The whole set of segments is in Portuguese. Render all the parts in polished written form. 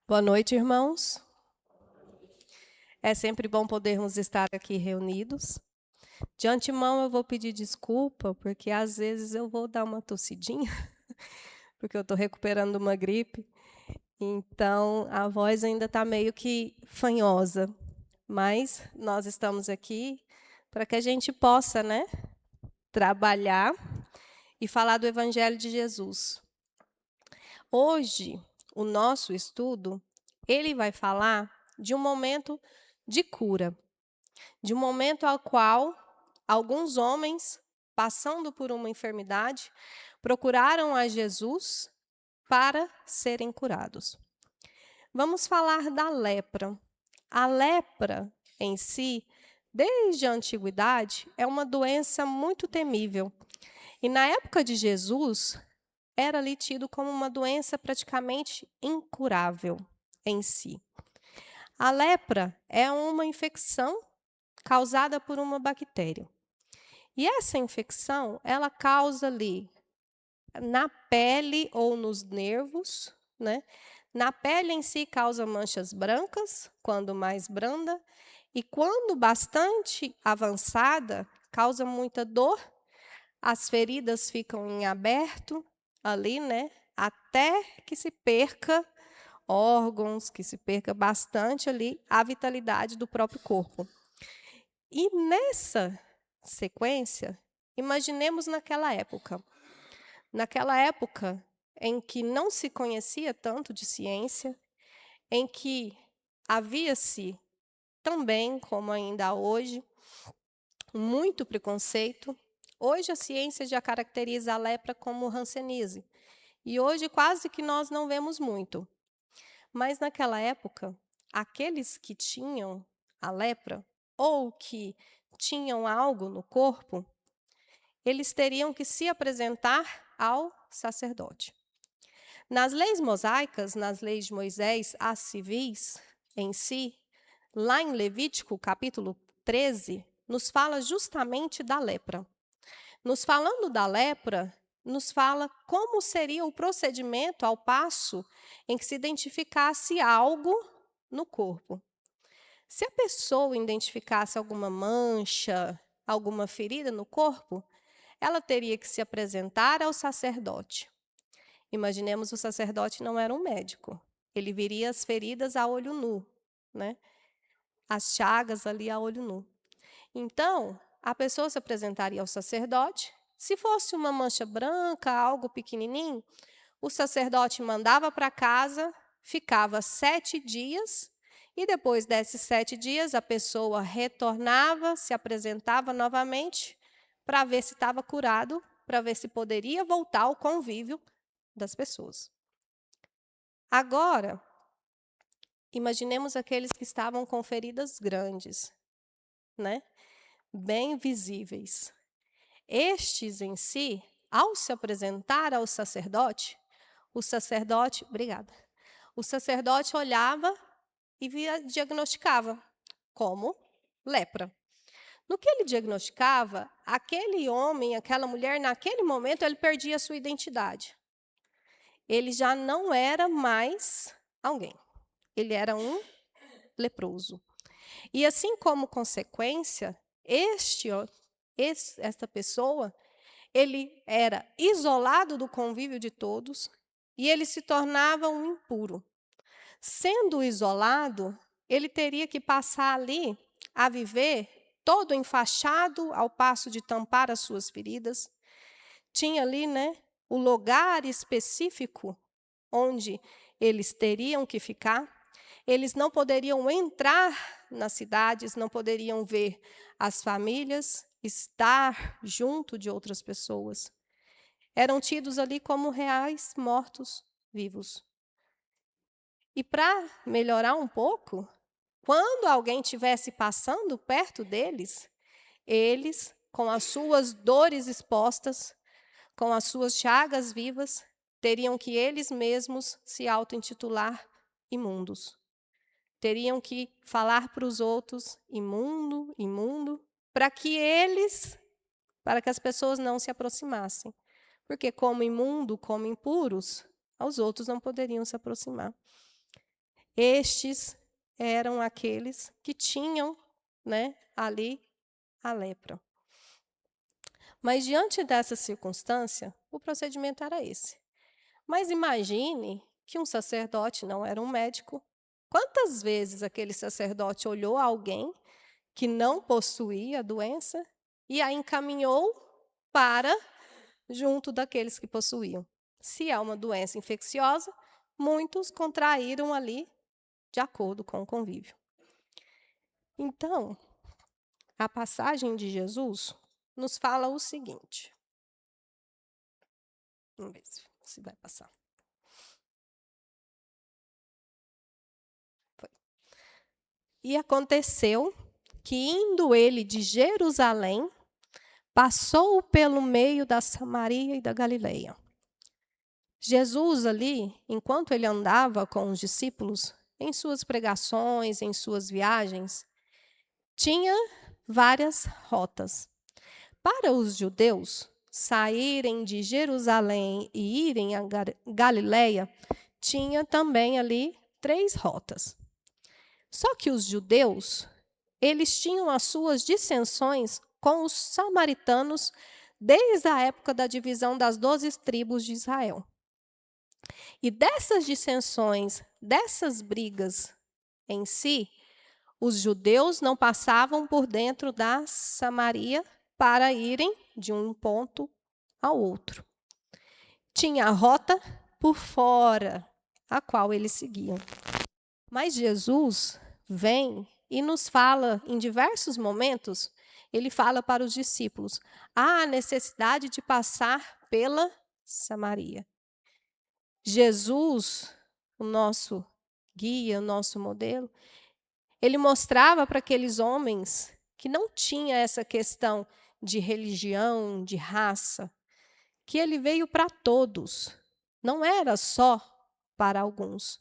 Boa noite, irmãos. É sempre bom podermos estar aqui reunidos. De antemão, eu vou pedir desculpa, porque às vezes eu vou dar uma tossidinha, porque eu estou recuperando uma gripe. Então, a voz ainda está meio que fanhosa. Mas nós estamos aqui para que a gente possa, trabalhar e falar do Evangelho de Jesus. Hoje, o nosso estudo, ele vai falar de um momento de cura. De um momento ao qual alguns homens, passando por uma enfermidade, procuraram a Jesus para serem curados. Vamos falar da lepra. A lepra em si, desde a antiguidade, é uma doença muito temível. E na época de Jesus, era ali tido como uma doença praticamente incurável em si. A lepra é uma infecção causada por uma bactéria. E essa infecção, ela causa ali na pele ou nos nervos, Na pele em si causa manchas brancas, quando mais branda, e quando bastante avançada, causa muita dor. As feridas ficam em aberto ali, até que se perca órgãos, que se perca bastante ali a vitalidade do próprio corpo. E nessa sequência, imaginemos naquela época. Naquela época em que não se conhecia tanto de ciência, em que havia-se também, como ainda há hoje, muito preconceito. Hoje a ciência já caracteriza a lepra como hanseníase. E hoje quase que nós não vemos muito. Mas naquela época, aqueles que tinham a lepra ou que tinham algo no corpo, eles teriam que se apresentar ao sacerdote. Nas leis mosaicas, nas leis de Moisés, as civis em si, lá em Levítico, capítulo 13, nos fala justamente da lepra. Nos falando da lepra, nos fala como seria o procedimento ao passo em que se identificasse algo no corpo. Se a pessoa identificasse alguma mancha, alguma ferida no corpo, ela teria que se apresentar ao sacerdote. Imaginemos o sacerdote não era um médico. Ele viria as feridas a olho nu, As chagas ali a olho nu. Então, a pessoa se apresentaria ao sacerdote. Se fosse uma mancha branca, algo pequenininho, o sacerdote mandava para casa, ficava 7 dias, e depois desses 7 dias, a pessoa retornava, se apresentava novamente, para ver se estava curado, para ver se poderia voltar ao convívio das pessoas. Agora, imaginemos aqueles que estavam com feridas grandes, bem visíveis. Estes em si, ao se apresentar ao sacerdote, o sacerdote olhava e diagnosticava como lepra. No que ele diagnosticava, aquele homem, aquela mulher, naquele momento, ele perdia a sua identidade. Ele já não era mais alguém. Ele era um leproso. E assim como consequência, esta pessoa, ele era isolado do convívio de todos e ele se tornava um impuro. Sendo isolado, ele teria que passar ali a viver todo enfaixado ao passo de tampar as suas feridas. Tinha ali, o lugar específico onde eles teriam que ficar. Eles não poderiam entrar nas cidades, não poderiam ver as famílias, estar junto de outras pessoas. Eram tidos ali como reais mortos-vivos. E para melhorar um pouco, quando alguém estivesse passando perto deles, eles, com as suas dores expostas, com as suas chagas vivas, teriam que eles mesmos se auto-intitular imundos. Teriam que falar para os outros, imundo, imundo, para que as pessoas não se aproximassem. Porque como imundo, como impuros, Aos outros não poderiam se aproximar. Estes eram aqueles que tinham, né, ali a lepra. Mas diante dessa circunstância, o procedimento era esse. Mas imagine que um sacerdote não era um médico. Quantas vezes aquele sacerdote olhou alguém que não possuía a doença e a encaminhou para junto daqueles que possuíam? Se há uma doença infecciosa, muitos contraíram ali de acordo com o convívio. Então, a passagem de Jesus nos fala o seguinte. Vamos ver se vai passar. Foi. E aconteceu que, indo ele de Jerusalém, passou pelo meio da Samaria e da Galileia. Jesus ali, enquanto ele andava com os discípulos, em suas pregações, em suas viagens, tinha várias rotas. Para os judeus saírem de Jerusalém e irem a Galileia, tinha também ali 3 rotas. Só que os judeus, eles tinham as suas dissensões com os samaritanos desde a época da divisão das 12 tribos de Israel. E dessas dissensões, dessas brigas em si, os judeus não passavam por dentro da Samaria para irem de um ponto ao outro. Tinha a rota por fora, a qual eles seguiam. Mas Jesus vem e nos fala, em diversos momentos, ele fala para os discípulos, há a necessidade de passar pela Samaria. Jesus, o nosso guia, o nosso modelo, ele mostrava para aqueles homens que não tinha essa questão de religião, de raça, que ele veio para todos, não era só para alguns.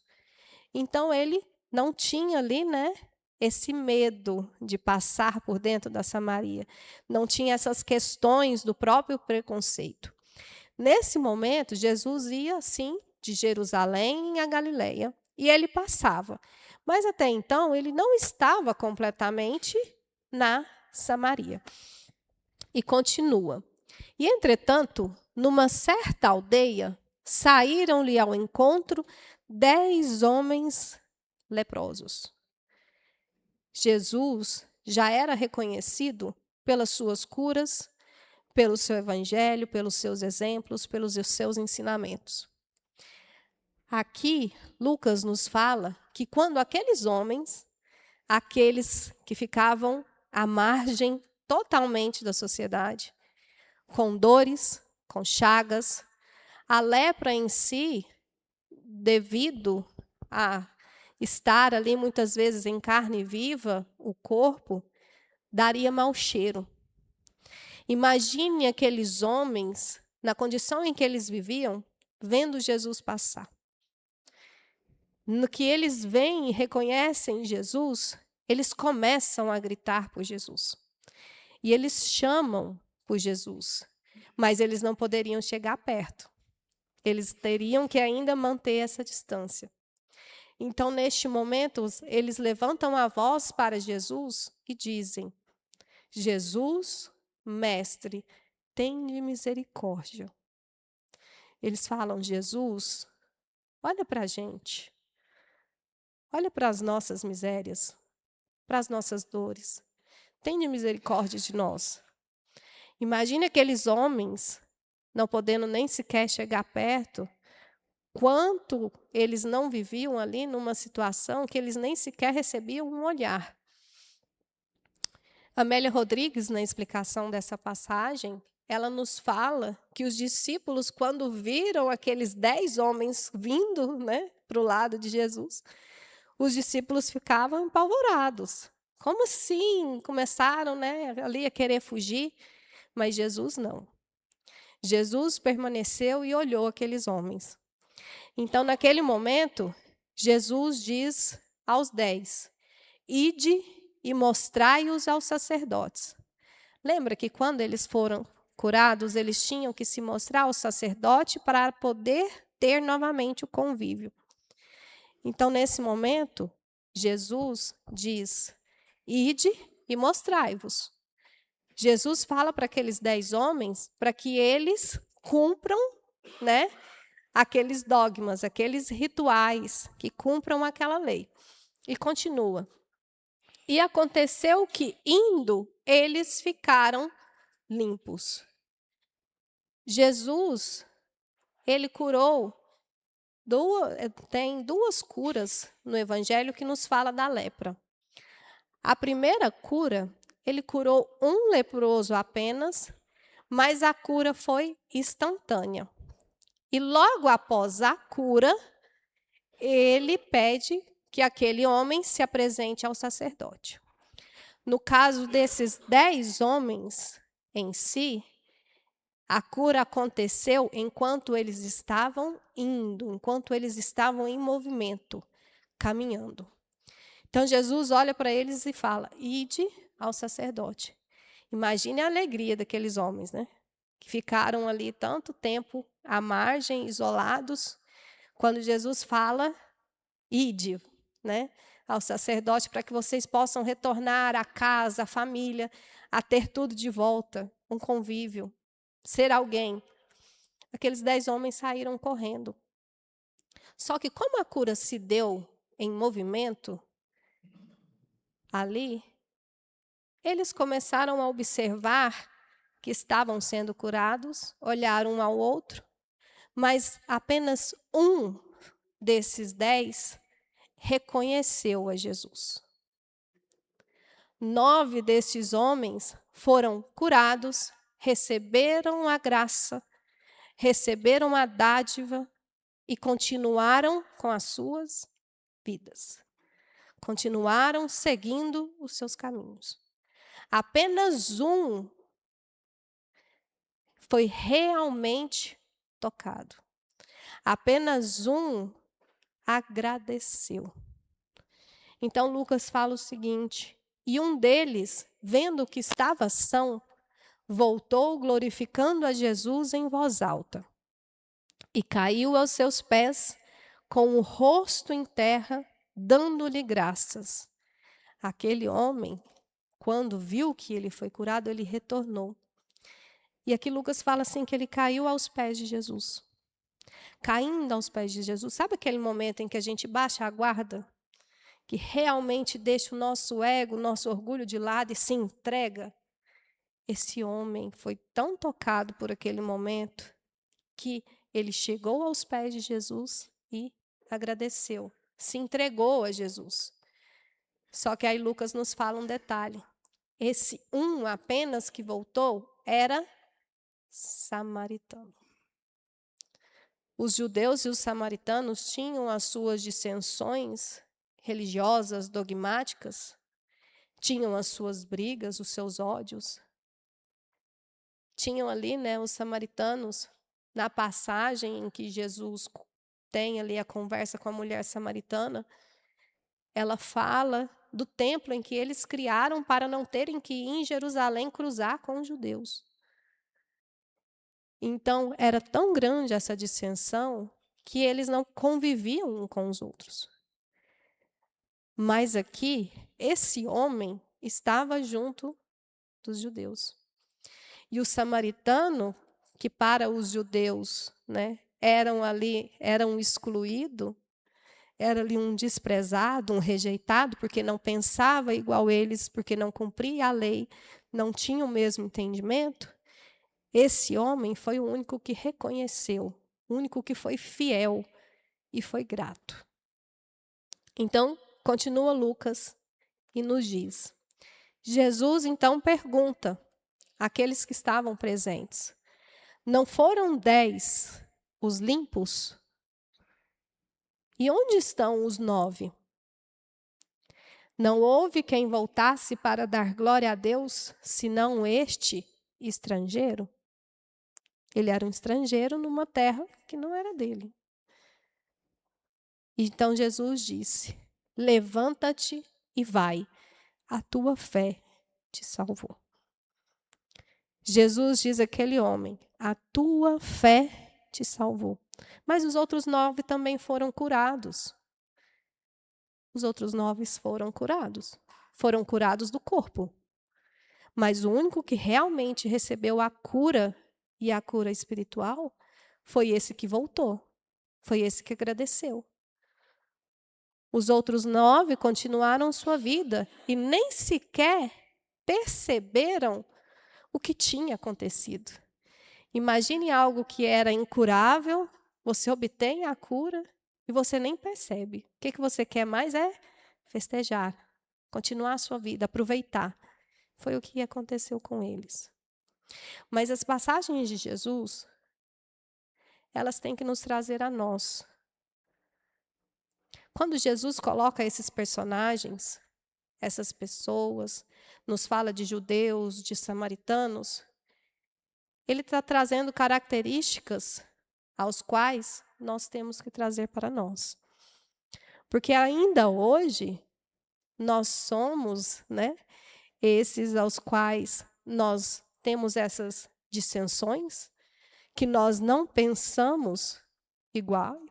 Então ele não tinha ali, né, esse medo de passar por dentro da Samaria, não tinha essas questões do próprio preconceito. Nesse momento, Jesus ia, sim, de Jerusalém a Galileia, e ele passava. Mas até então, ele não estava completamente na Samaria. E continua. E, entretanto, numa certa aldeia, saíram-lhe ao encontro 10 homens leprosos. Jesus já era reconhecido pelas suas curas, pelo seu evangelho, pelos seus exemplos, pelos seus ensinamentos. Aqui, Lucas nos fala que quando aqueles homens, aqueles que ficavam à margem totalmente da sociedade, com dores, com chagas, a lepra em si, devido a estar ali muitas vezes em carne viva, o corpo, daria mau cheiro. Imagine aqueles homens, na condição em que eles viviam, vendo Jesus passar. No que eles veem e reconhecem Jesus, eles começam a gritar por Jesus. E eles chamam por Jesus, mas eles não poderiam chegar perto. Eles teriam que ainda manter essa distância. Então, neste momento, eles levantam a voz para Jesus e dizem, Jesus, mestre, tem misericórdia. Eles falam, Jesus, olha para a gente. Olha para as nossas misérias, para as nossas dores. Tenha misericórdia de nós. Imagine aqueles homens, não podendo nem sequer chegar perto, quanto eles não viviam ali numa situação que eles nem sequer recebiam um olhar. Amélia Rodrigues, na explicação dessa passagem, ela nos fala que os discípulos, quando viram aqueles 10 homens vindo, né, para o lado de Jesus, os discípulos ficavam apavorados. Como assim? Começaram, né, ali a querer fugir, mas Jesus não. Jesus permaneceu e olhou aqueles homens. Então, naquele momento, Jesus diz aos 10, ide e mostrai-os aos sacerdotes. Lembra que quando eles foram curados, eles tinham que se mostrar ao sacerdote para poder ter novamente o convívio. Então, nesse momento, Jesus diz: ide e mostrai-vos. Jesus fala para aqueles 10 homens para que eles cumpram, né, aqueles dogmas, aqueles rituais, que cumpram aquela lei. E continua. E aconteceu que, indo, eles ficaram limpos. Jesus, ele curou, tem duas curas no Evangelho que nos fala da lepra. A primeira cura, ele curou um leproso apenas, mas a cura foi instantânea. E logo após a cura, ele pede que aquele homem se apresente ao sacerdote. No caso desses 10 homens em si, a cura aconteceu enquanto eles estavam indo, enquanto eles estavam em movimento, caminhando. Então Jesus olha para eles e fala: ide ao sacerdote. Imagine a alegria daqueles homens, né? Que ficaram ali tanto tempo à margem, isolados. Quando Jesus fala, ide, né, ao sacerdote, para que vocês possam retornar à casa, à família, a ter tudo de volta, um convívio, ser alguém. Aqueles 10 homens saíram correndo. Só que como a cura se deu em movimento, ali, eles começaram a observar que estavam sendo curados, olharam um ao outro, mas apenas um desses 10 reconheceu a Jesus. 9 desses homens foram curados, receberam a graça, receberam a dádiva e continuaram com as suas vidas. Continuaram seguindo os seus caminhos. Apenas um foi realmente tocado. Apenas um agradeceu. Então Lucas fala o seguinte: e um deles, vendo que estava são, voltou glorificando a Jesus em voz alta. E caiu aos seus pés, com o rosto em terra, dando-lhe graças. Aquele homem, quando viu que ele foi curado, ele retornou. E aqui Lucas fala assim, que ele caiu aos pés de Jesus. Caindo aos pés de Jesus. Sabe aquele momento em que a gente baixa a guarda? Que realmente deixa o nosso ego, o nosso orgulho de lado e se entrega? Esse homem foi tão tocado por aquele momento que ele chegou aos pés de Jesus e agradeceu, se entregou a Jesus. Só que aí Lucas nos fala um detalhe. Esse um apenas que voltou era samaritano. Os judeus e os samaritanos tinham as suas dissensões religiosas, dogmáticas, tinham as suas brigas, os seus ódios. Tinham ali, né, os samaritanos, na passagem em que Jesus tem ali a conversa com a mulher samaritana, ela fala do templo em que eles criaram para não terem que ir em Jerusalém cruzar com os judeus. Então, era tão grande essa dissensão que eles não conviviam uns com os outros. Mas aqui, esse homem estava junto dos judeus. E o samaritano, que para os judeus, né, eram excluído, era ali um desprezado, um rejeitado, porque não pensava igual eles, porque não cumpria a lei, não tinha o mesmo entendimento. Esse homem foi o único que reconheceu, o único que foi fiel e foi grato. Então, continua Lucas e nos diz: Jesus então pergunta àqueles que estavam presentes: não foram 10 os limpos? E onde estão os 9? Não houve quem voltasse para dar glória a Deus, senão este estrangeiro? Ele era um estrangeiro numa terra que não era dele. Então Jesus disse: levanta-te e vai, a tua fé te salvou. Jesus diz àquele homem: a tua fé te salvou. Mas os outros 9 também foram curados. Os outros 9 foram curados. Foram curados do corpo. Mas o único que realmente recebeu a cura e a cura espiritual foi esse que voltou. Foi esse que agradeceu. Os outros 9 continuaram sua vida e nem sequer perceberam o que tinha acontecido. Imagine algo que era incurável, você obtém a cura e você nem percebe. O que você quer mais é festejar, continuar a sua vida, aproveitar. Foi o que aconteceu com eles. Mas as passagens de Jesus, elas têm que nos trazer a nós. Quando Jesus coloca esses personagens, essas pessoas, nos fala de judeus, de samaritanos, ele está trazendo características aos quais nós temos que trazer para nós. Porque ainda hoje, nós somos, né, esses aos quais nós temos essas dissensões, que nós não pensamos igual.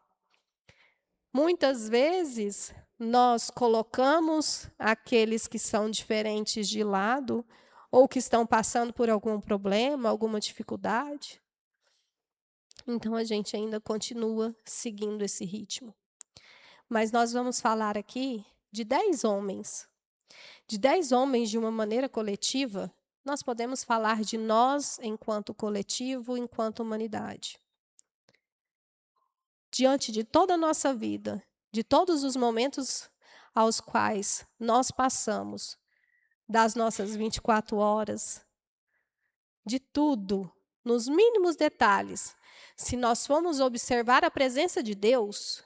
Muitas vezes, nós colocamos aqueles que são diferentes de lado, ou que estão passando por algum problema, alguma dificuldade. Então, a gente ainda continua seguindo esse ritmo. Mas nós vamos falar aqui de 10 homens. De 10 homens de uma maneira coletiva, nós podemos falar de nós enquanto coletivo, enquanto humanidade. Diante de toda a nossa vida, de todos os momentos aos quais nós passamos, das nossas 24 horas, de tudo, nos mínimos detalhes, se nós formos observar a presença de Deus,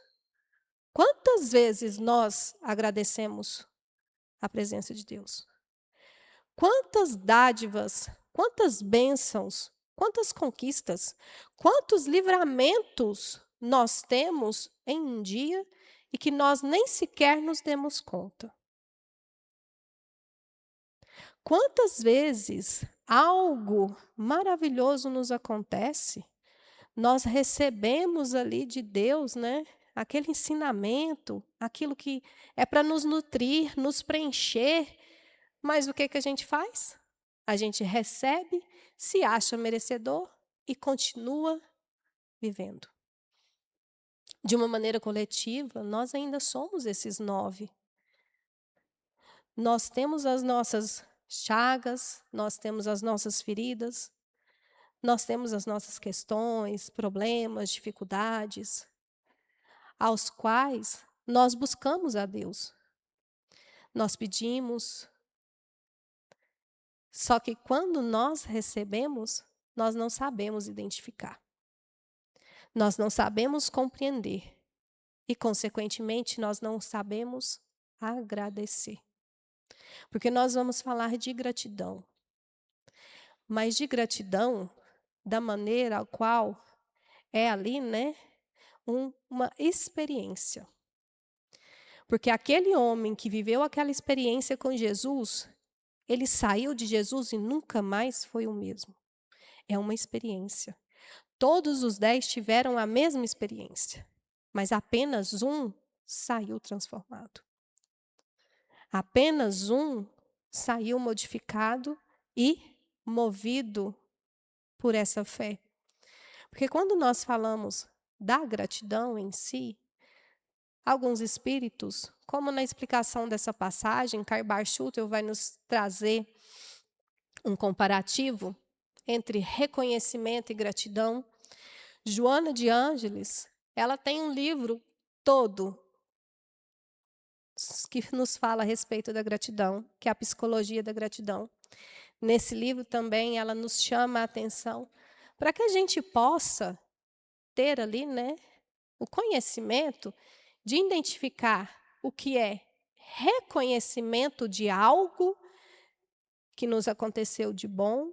quantas vezes nós agradecemos a presença de Deus? Quantas dádivas, quantas bênçãos, quantas conquistas, quantos livramentos nós temos em um dia e que nós nem sequer nos demos conta. Quantas vezes algo maravilhoso nos acontece, nós recebemos ali de Deus, né, aquele ensinamento, aquilo que é para nos nutrir, nos preencher, mas o que a gente faz? A gente recebe, se acha merecedor e continua vivendo. De uma maneira coletiva, nós ainda somos esses 9. Nós temos as nossas chagas, nós temos as nossas feridas, nós temos as nossas questões, problemas, dificuldades, aos quais nós buscamos a Deus. Nós pedimos, só que quando nós recebemos, nós não sabemos identificar. Nós não sabemos compreender e, consequentemente, nós não sabemos agradecer. Porque nós vamos falar de gratidão. Mas de gratidão da maneira a qual é ali, né, uma experiência. Porque aquele homem que viveu aquela experiência com Jesus, ele saiu de Jesus e nunca mais foi o mesmo. É uma experiência. Todos os 10 tiveram a mesma experiência, mas apenas um saiu transformado. Apenas um saiu modificado e movido por essa fé. Porque quando nós falamos da gratidão em si, alguns espíritos, como na explicação dessa passagem, Karl Schutter vai nos trazer um comparativo entre reconhecimento e gratidão. Joana de Ângeles, ela tem um livro todo que nos fala a respeito da gratidão, que é a psicologia da gratidão. Nesse livro também ela nos chama a atenção para que a gente possa ter ali, né, o conhecimento de identificar o que é reconhecimento de algo que nos aconteceu de bom,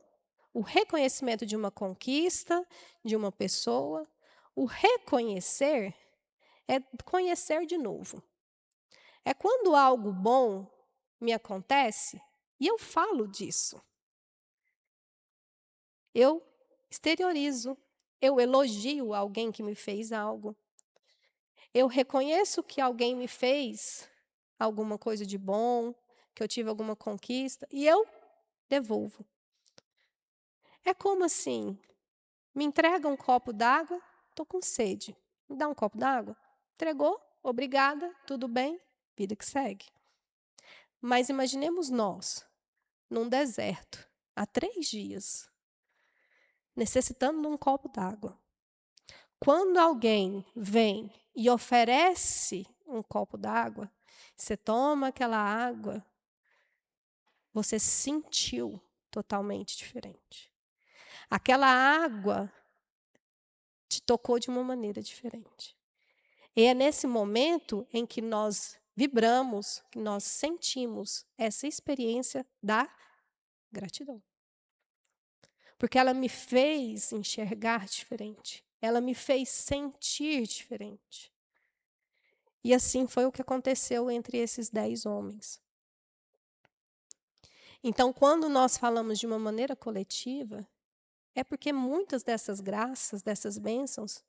o reconhecimento de uma conquista, de uma pessoa. O reconhecer é conhecer de novo. É quando algo bom me acontece e eu falo disso. Eu exteriorizo, Eu elogio alguém que me fez algo. Eu reconheço que alguém me fez alguma coisa de bom, que eu tive alguma conquista, e eu devolvo. É como assim? Me entrega um copo d'água, estou com sede. Me dá um copo d'água? Entregou, obrigada, tudo bem, vida que segue. Mas imaginemos nós, num deserto, há 3 dias, necessitando de um copo d'água. Quando alguém vem e oferece um copo d'água, você toma aquela água, você sentiu totalmente diferente. Aquela água te tocou de uma maneira diferente. E é nesse momento em que nós vibramos, que nós sentimos essa experiência da gratidão. Porque ela me fez enxergar diferente. Ela me fez sentir diferente. E assim foi o que aconteceu entre esses 10 homens. Então, quando nós falamos de uma maneira coletiva, é porque muitas dessas graças, dessas bênçãos,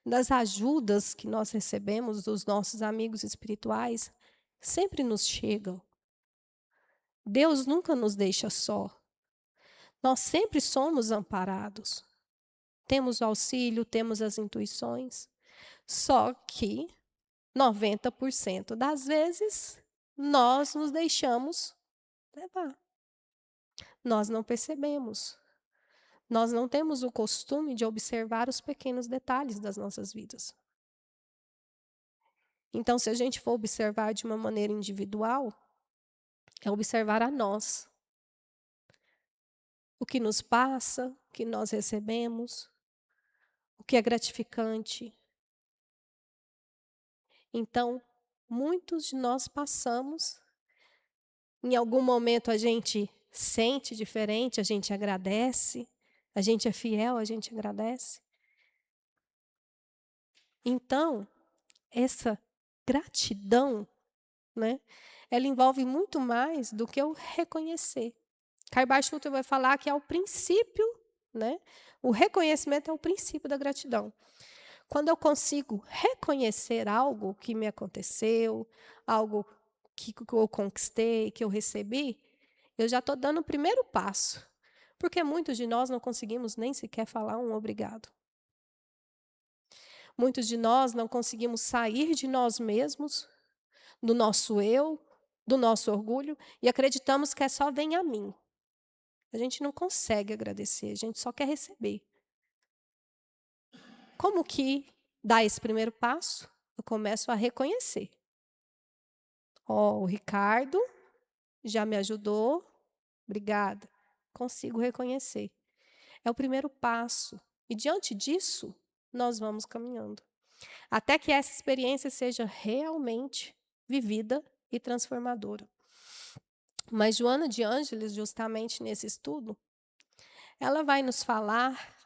das ajudas que nós recebemos dos nossos amigos espirituais, sempre nos chegam. Deus nunca nos deixa só. Nós sempre somos amparados. Temos o auxílio, temos as intuições. Só que 90% das vezes nós nos deixamos levar. Nós não percebemos. Nós não temos o costume de observar os pequenos detalhes das nossas vidas. Então, se a gente for observar de uma maneira individual, é observar a nós. O que nos passa, o que nós recebemos, o que é gratificante. Então, muitos de nós passamos, em algum momento a gente sente diferente, a gente agradece, a gente é fiel, a gente agradece. Então, essa gratidão, né, ela envolve muito mais do que o reconhecer. Karl Schutter vai falar que é o princípio, né, o reconhecimento é o princípio da gratidão. Quando eu consigo reconhecer algo que me aconteceu, algo que eu conquistei, que eu recebi, eu já estou dando o primeiro passo. Porque muitos de nós não conseguimos nem sequer falar um obrigado. Muitos de nós não conseguimos sair de nós mesmos, do nosso eu, do nosso orgulho, e acreditamos que é só vem a mim. A gente não consegue agradecer, a gente só quer receber. Como que dá esse primeiro passo? Eu começo a reconhecer. O Ricardo já me ajudou, obrigada. Consigo reconhecer. É o primeiro passo. E diante disso, nós vamos caminhando. Até que essa experiência seja realmente vivida e transformadora. Mas Joana de Ângeles, justamente nesse estudo, ela vai nos falar,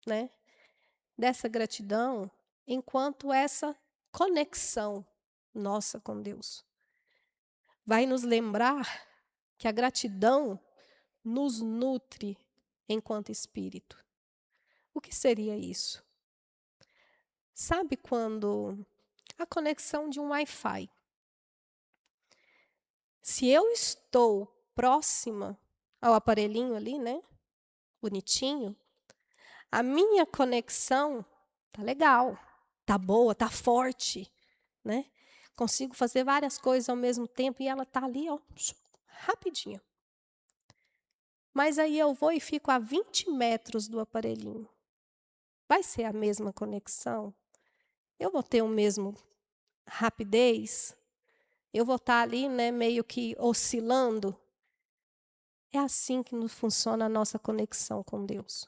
né, dessa gratidão enquanto essa conexão nossa com Deus. Vai nos lembrar que a gratidão nos nutre enquanto espírito. O que seria isso? Sabe quando a conexão de um Wi-Fi. Se eu estou próxima ao aparelhinho ali, né, bonitinho, a minha conexão tá legal, tá boa, tá forte, né? Consigo fazer várias coisas ao mesmo tempo e ela tá ali, ó, rapidinho. Mas aí eu vou e fico a 20 metros do aparelhinho. Vai ser a mesma conexão? Eu vou ter o mesmo rapidez? Eu vou estar ali, né, meio que oscilando? É assim que funciona a nossa conexão com Deus.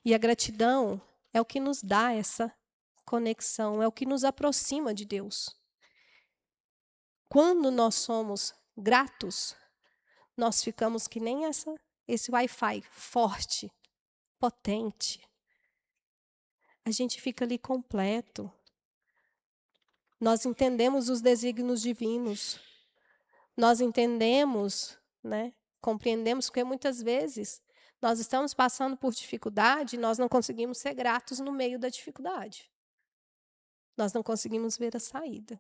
E a gratidão é o que nos dá essa conexão, é o que nos aproxima de Deus. Quando nós somos gratos, nós ficamos que nem esse Wi-Fi forte, potente. A gente fica ali completo. Nós entendemos os desígnios divinos. Nós entendemos, né? Compreendemos, porque muitas vezes Nós estamos passando por dificuldade e nós não conseguimos ser gratos no meio da dificuldade. Nós não conseguimos ver a saída.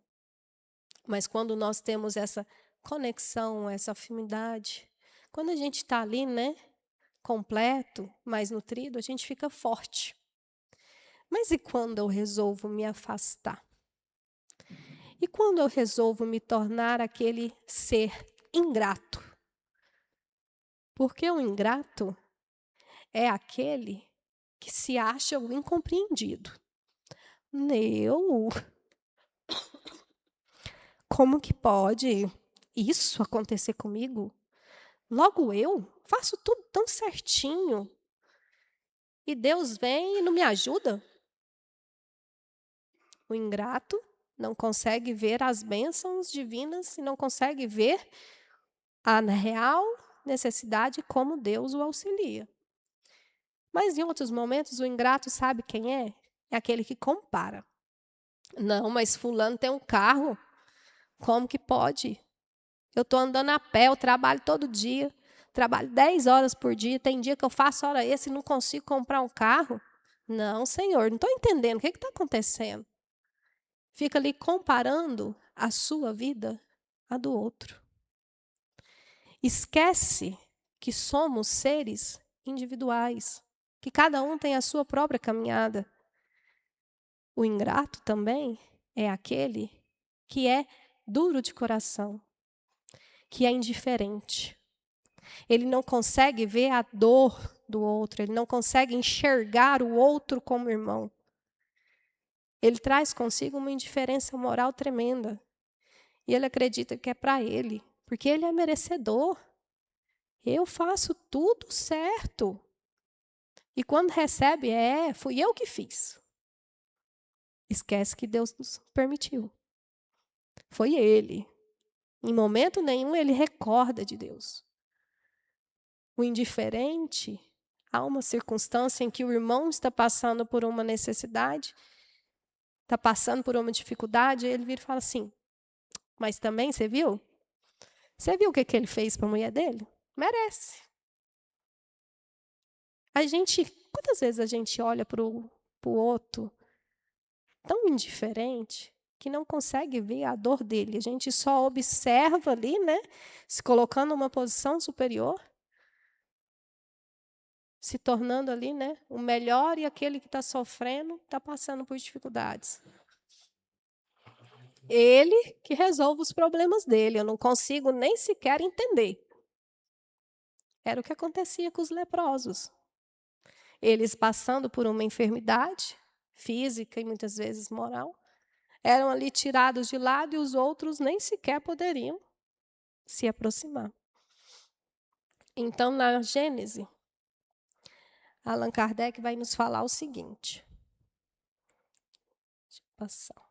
Mas quando nós temos essa conexão, essa afinidade, quando a gente está ali, né, completo, mais nutrido, a gente fica forte. Mas e quando eu resolvo me afastar? E quando eu resolvo me tornar aquele ser ingrato? Porque o ingrato é aquele que se acha o incompreendido. Como que pode isso acontecer comigo? Logo eu faço tudo tão certinho. E Deus vem e não me ajuda? O ingrato não consegue ver as bênçãos divinas e não consegue ver a real necessidade como Deus o auxilia. Mas em outros momentos o ingrato sabe quem é? É aquele que compara. Não, mas fulano tem um carro. Como que pode? Eu estou andando a pé, eu trabalho todo dia. Trabalho 10 horas por dia. Tem dia que eu faço hora extra e não consigo comprar um carro. Não, Senhor, não estou entendendo. O que está acontecendo? Fica ali comparando a sua vida à do outro. Esquece que somos seres individuais, que cada um tem a sua própria caminhada. O ingrato também é aquele que é duro de coração, que é indiferente. Ele não consegue ver a dor do outro, ele não consegue enxergar o outro como irmão. Ele traz consigo uma indiferença moral tremenda. E ele acredita que é para ele, porque ele é merecedor. Eu faço tudo certo. E quando recebe, fui eu que fiz. Esquece que Deus nos permitiu. Foi ele. Em momento nenhum ele recorda de Deus. O indiferente, há uma circunstância em que o irmão está passando por uma necessidade, está passando por uma dificuldade, ele vira e fala assim, mas também, você viu? Você viu o que ele fez para a mulher dele? Merece. Quantas vezes a gente olha para o outro tão indiferente que não consegue ver a dor dele? A gente só observa ali, né, se colocando numa posição superior, se tornando ali, né, o melhor, e aquele que está sofrendo está passando por dificuldades. Ele que resolve os problemas dele, eu não consigo nem sequer entender. Era o que acontecia com os leprosos. Eles passando por uma enfermidade física e muitas vezes moral, eram ali tirados de lado e os outros nem sequer poderiam se aproximar. Então, na Gênese, Allan Kardec vai nos falar o seguinte. Deixa eu passar.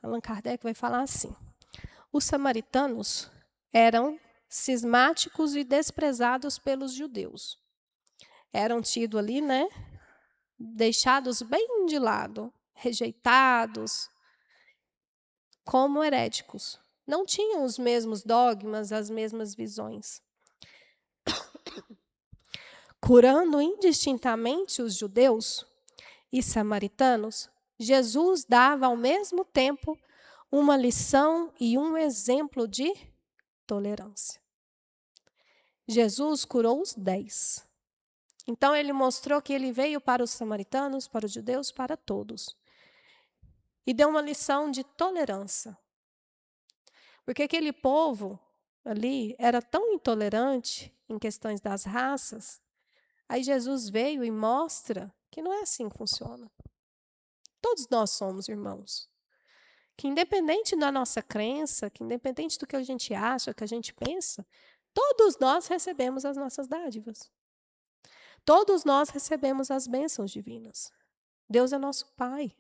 Allan Kardec vai falar assim: os samaritanos eram cismáticos e desprezados pelos judeus. Eram tidos ali, né, deixados bem de lado, rejeitados, como heréticos. Não tinham os mesmos dogmas, as mesmas visões. Curando indistintamente os judeus e samaritanos, Jesus dava ao mesmo tempo uma lição e um exemplo de tolerância. Jesus curou os 10. Então, ele mostrou que ele veio para os samaritanos, para os judeus, para todos. E deu uma lição de tolerância. Porque aquele povo ali era tão intolerante em questões das raças. Aí Jesus veio e mostra que não é assim que funciona. Todos nós somos irmãos. Que independente da nossa crença, que independente do que a gente acha, que a gente pensa, todos nós recebemos as nossas dádivas. Todos nós recebemos as bênçãos divinas. Deus é nosso Pai.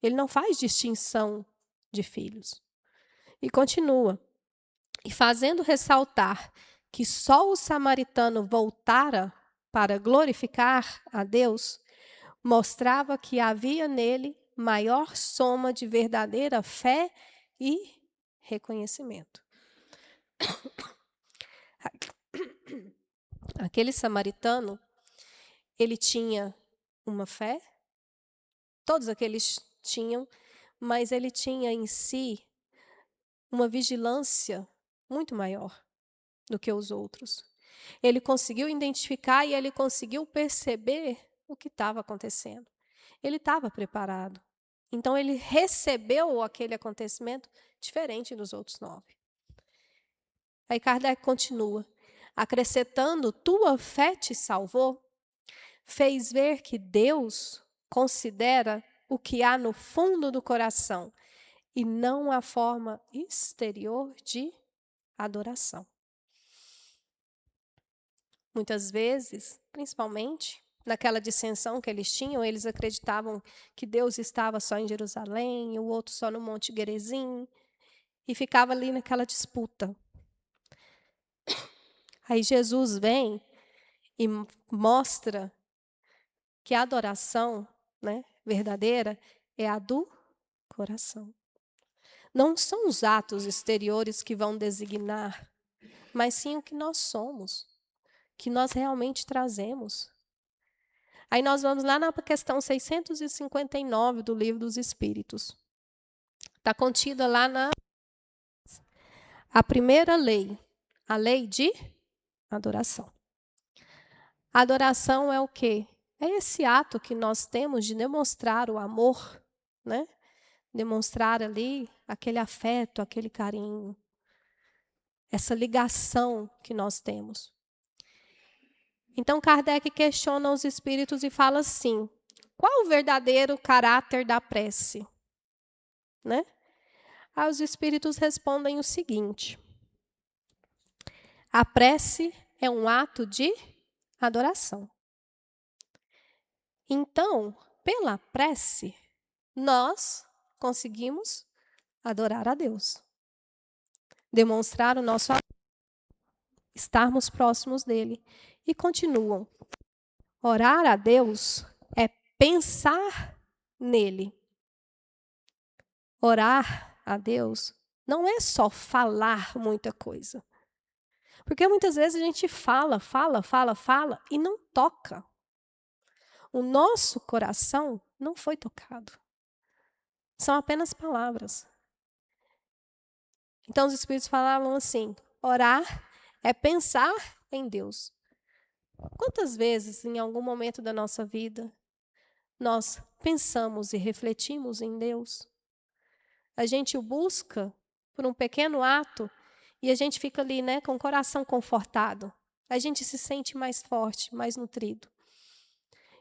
Ele não faz distinção de filhos. E continua. E fazendo ressaltar que só o samaritano voltara para glorificar a Deus, mostrava que havia nele maior soma de verdadeira fé e reconhecimento. Aquele samaritano, ele tinha uma fé, todos aqueles tinham, mas ele tinha em si uma vigilância muito maior do que os outros. Ele conseguiu identificar e ele conseguiu perceber o que estava acontecendo. Ele estava preparado. Então, ele recebeu aquele acontecimento diferente dos outros 9. Aí Kardec continua. Acrescentando, tua fé te salvou, fez ver que Deus considera o que há no fundo do coração e não a forma exterior de adoração. Muitas vezes, principalmente naquela dissensão que eles tinham, eles acreditavam que Deus estava só em Jerusalém, o outro só no Monte Gerizim, e ficava ali naquela disputa. Aí Jesus vem e mostra que a adoração, né, verdadeira é a do coração. Não são os atos exteriores que vão designar, mas sim o que nós somos, que nós realmente trazemos. Aí nós vamos lá na questão 659 do Livro dos Espíritos. Está contida lá a primeira lei, a lei de adoração. A adoração é o quê? É esse ato que nós temos de demonstrar o amor, né? Demonstrar ali aquele afeto, aquele carinho, essa ligação que nós temos. Então, Kardec questiona os espíritos e fala assim: qual o verdadeiro caráter da prece? Né? Aí os espíritos respondem o seguinte: a prece é um ato de adoração. Então, pela prece, nós conseguimos adorar a Deus, demonstrar o nosso amor, estarmos próximos dele. E continuam: orar a Deus é pensar nele. Orar a Deus não é só falar muita coisa. Porque muitas vezes a gente fala e não toca. O nosso coração não foi tocado. São apenas palavras. Então os espíritos falavam assim: orar é pensar em Deus. Quantas vezes, em algum momento da nossa vida, nós pensamos e refletimos em Deus? A gente o busca por um pequeno ato e a gente fica ali, né, com o coração confortado. A gente se sente mais forte, mais nutrido.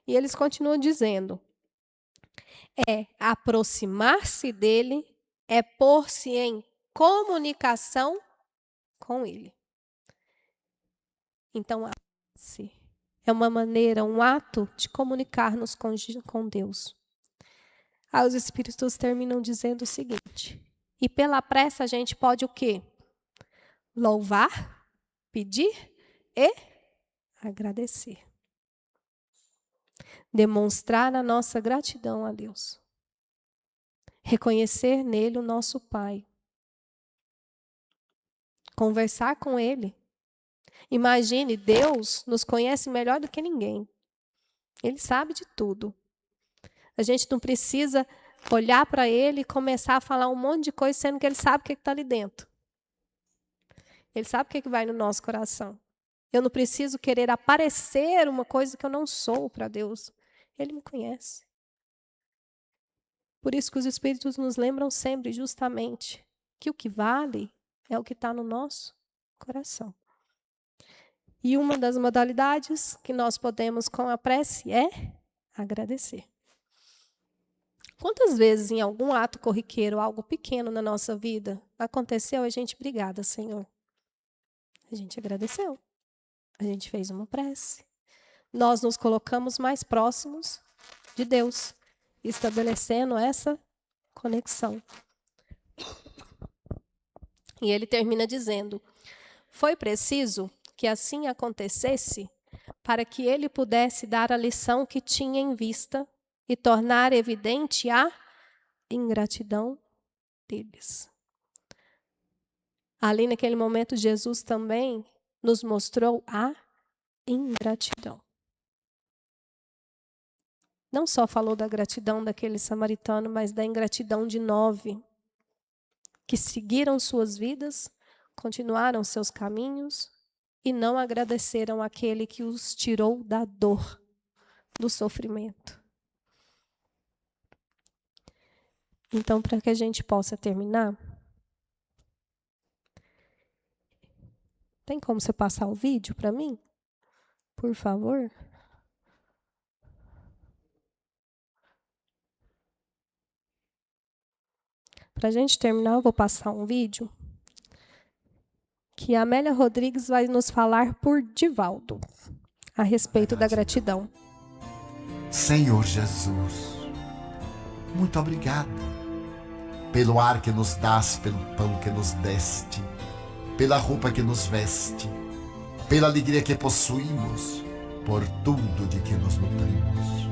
E eles continuam dizendo: é aproximar-se dele, é pôr-se em comunicação com ele. Então, é uma maneira, um ato de comunicar-nos com Deus. Aí os espíritos terminam dizendo o seguinte: e pela prece a gente pode o quê? Louvar, pedir e agradecer. Demonstrar a nossa gratidão a Deus. Reconhecer nele o nosso Pai. Conversar com ele. Imagine, Deus nos conhece melhor do que ninguém. Ele sabe de tudo. A gente não precisa olhar para ele e começar a falar um monte de coisa, sendo que ele sabe o que está ali dentro. Ele sabe o que vai no nosso coração. Eu não preciso querer aparecer uma coisa que eu não sou para Deus. Ele me conhece. Por isso que os Espíritos nos lembram sempre, justamente, que o que vale é o que está no nosso coração. E uma das modalidades que nós podemos com a prece é agradecer. Quantas vezes em algum ato corriqueiro, algo pequeno na nossa vida, aconteceu a gente, obrigada, Senhor. A gente agradeceu. A gente fez uma prece. Nós nos colocamos mais próximos de Deus, estabelecendo essa conexão. E ele termina dizendo: foi preciso que assim acontecesse para que ele pudesse dar a lição que tinha em vista e tornar evidente a ingratidão deles. Ali naquele momento, Jesus também nos mostrou a ingratidão. Não só falou da gratidão daquele samaritano, mas da ingratidão de 9, que seguiram suas vidas, continuaram seus caminhos e não agradeceram aquele que os tirou da dor, do sofrimento. Então, para que a gente possa terminar, tem como você passar o vídeo para mim? Por favor. Para a gente terminar, eu vou passar um vídeo que a Amélia Rodrigues vai nos falar por Divaldo, a respeito da gratidão. Senhor Jesus, muito obrigado pelo ar que nos dás, pelo pão que nos deste, pela roupa que nos veste, pela alegria que possuímos, por tudo de que nos nutrimos.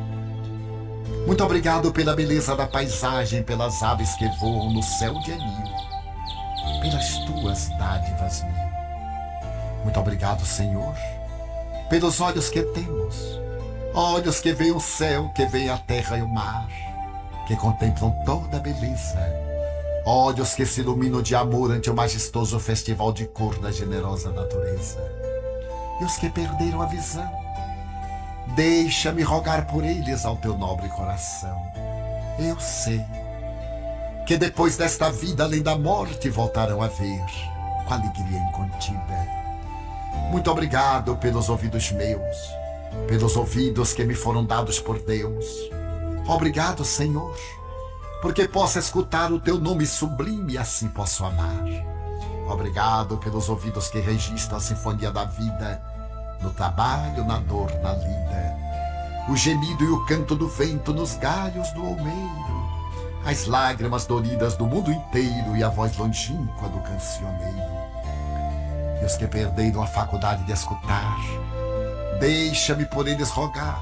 Muito obrigado pela beleza da paisagem, pelas aves que voam no céu de anil, pelas tuas dádivas mil. Muito obrigado, Senhor, pelos olhos que temos, olhos que veem o céu, que veem a terra e o mar, que contemplam toda a beleza, olhos que se iluminam de amor ante o majestoso festival de cor da generosa natureza. E os que perderam a visão, deixa-me rogar por eles ao teu nobre coração. Eu sei que depois desta vida, além da morte, voltarão a ver com alegria incontida. Muito obrigado pelos ouvidos meus, pelos ouvidos que me foram dados por Deus. Obrigado, Senhor, porque posso escutar o teu nome sublime e assim posso amar. Obrigado pelos ouvidos que registram a sinfonia da vida, no trabalho, na dor, na lida, o gemido e o canto do vento nos galhos do olmeiro, as lágrimas doridas do mundo inteiro e a voz longínqua do cancioneiro. E os que perderam a faculdade de escutar, deixa-me por eles rogar.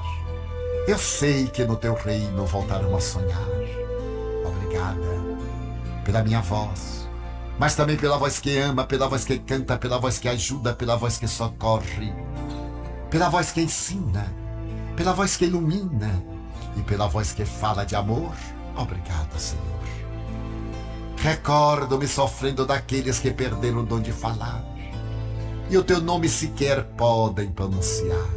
Eu sei que no teu reino voltarão a sonhar. Obrigada pela minha voz, mas também pela voz que ama, pela voz que canta, pela voz que ajuda, pela voz que socorre, pela voz que ensina, pela voz que ilumina e pela voz que fala de amor. Obrigado, Senhor. Recordo-me sofrendo daqueles que perderam o dom de falar e o teu nome sequer podem pronunciar.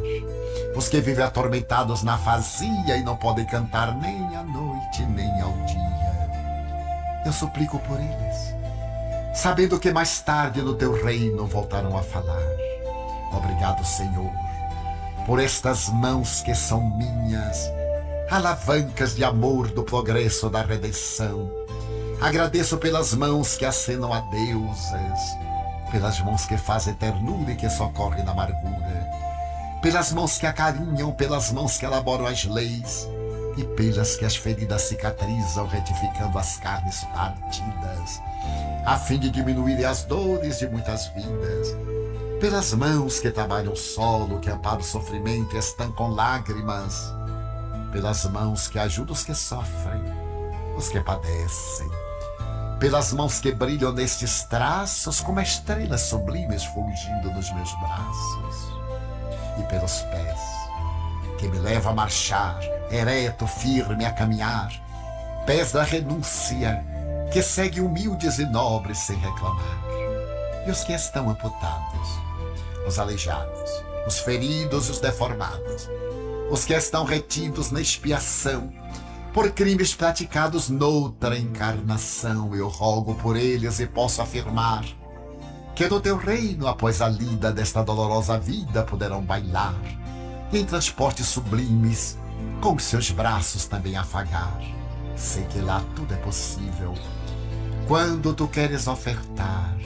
Os que vivem atormentados na vazia e não podem cantar nem à noite nem ao dia. Eu suplico por eles, sabendo que mais tarde no teu reino voltarão a falar. Obrigado, Senhor, por estas mãos que são minhas, alavancas de amor do progresso da redenção. Agradeço pelas mãos que acenam a deusas, pelas mãos que fazem ternura e que socorrem na amargura, pelas mãos que acarinham, pelas mãos que elaboram as leis e pelas que as feridas cicatrizam, retificando as carnes partidas, a fim de diminuírem as dores de muitas vidas, pelas mãos que trabalham o solo, que amparam o sofrimento e estancam lágrimas, pelas mãos que ajudam os que sofrem, os que padecem, pelas mãos que brilham nestes traços como estrelas sublimes fulgindo nos meus braços, e pelos pés que me levam a marchar, ereto, firme a caminhar, pés da renúncia que seguem humildes e nobres sem reclamar, e os que estão amputados, os aleijados, os feridos e os deformados, os que estão retidos na expiação por crimes praticados noutra encarnação. Eu rogo por eles e posso afirmar que no teu reino, após a lida desta dolorosa vida, poderão bailar e em transportes sublimes com seus braços também afagar. Sei que lá tudo é possível quando tu queres ofertar,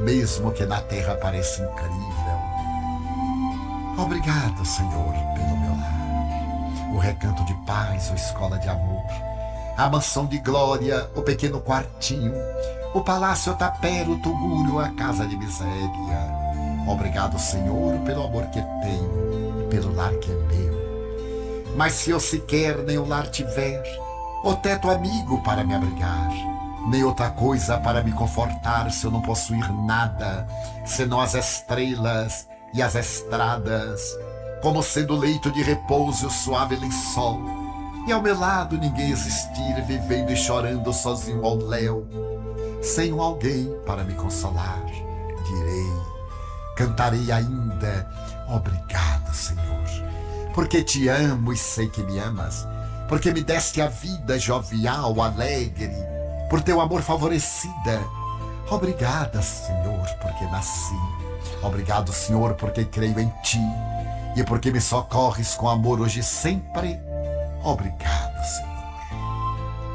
mesmo que na terra pareça incrível. Obrigado, Senhor, pelo meu lar, o recanto de paz, a escola de amor, a mansão de glória, o pequeno quartinho, o palácio tapero, o tugúrio, a casa de miséria. Obrigado, Senhor, pelo amor que tenho e pelo lar que é meu. Mas se eu sequer nem o lar tiver, ou teto amigo para me abrigar, nem outra coisa para me confortar se eu não possuir nada, senão as estrelas e as estradas, como sendo leito de repouso e o suave lençol, e ao meu lado ninguém existir, vivendo e chorando sozinho ao léu, sem um alguém para me consolar. Direi, cantarei ainda, obrigado, Senhor, porque te amo e sei que me amas, porque me deste a vida jovial, alegre, por teu amor favorecida. Obrigada, Senhor, porque nasci. Obrigado, Senhor, porque creio em ti e porque me socorres com amor hoje e sempre. Obrigado, Senhor.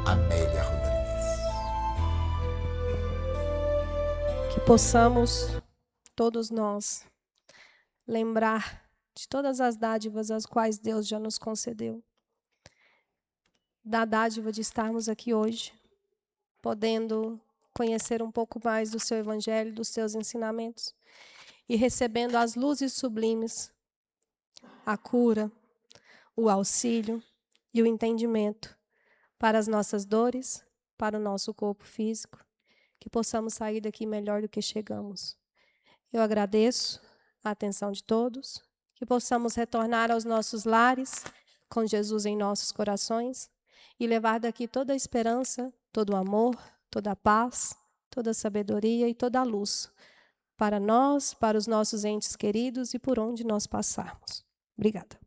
Amélia Rodrigues. Que possamos, todos nós, lembrar de todas as dádivas as quais Deus já nos concedeu. Da dádiva de estarmos aqui hoje, podendo conhecer um pouco mais do seu evangelho, dos seus ensinamentos, e recebendo as luzes sublimes, a cura, o auxílio e o entendimento para as nossas dores, para o nosso corpo físico, que possamos sair daqui melhor do que chegamos. Eu agradeço a atenção de todos, que possamos retornar aos nossos lares, com Jesus em nossos corações, e levar daqui toda a esperança, todo o amor, toda a paz, toda a sabedoria e toda a luz para nós, para os nossos entes queridos e por onde nós passarmos. Obrigada.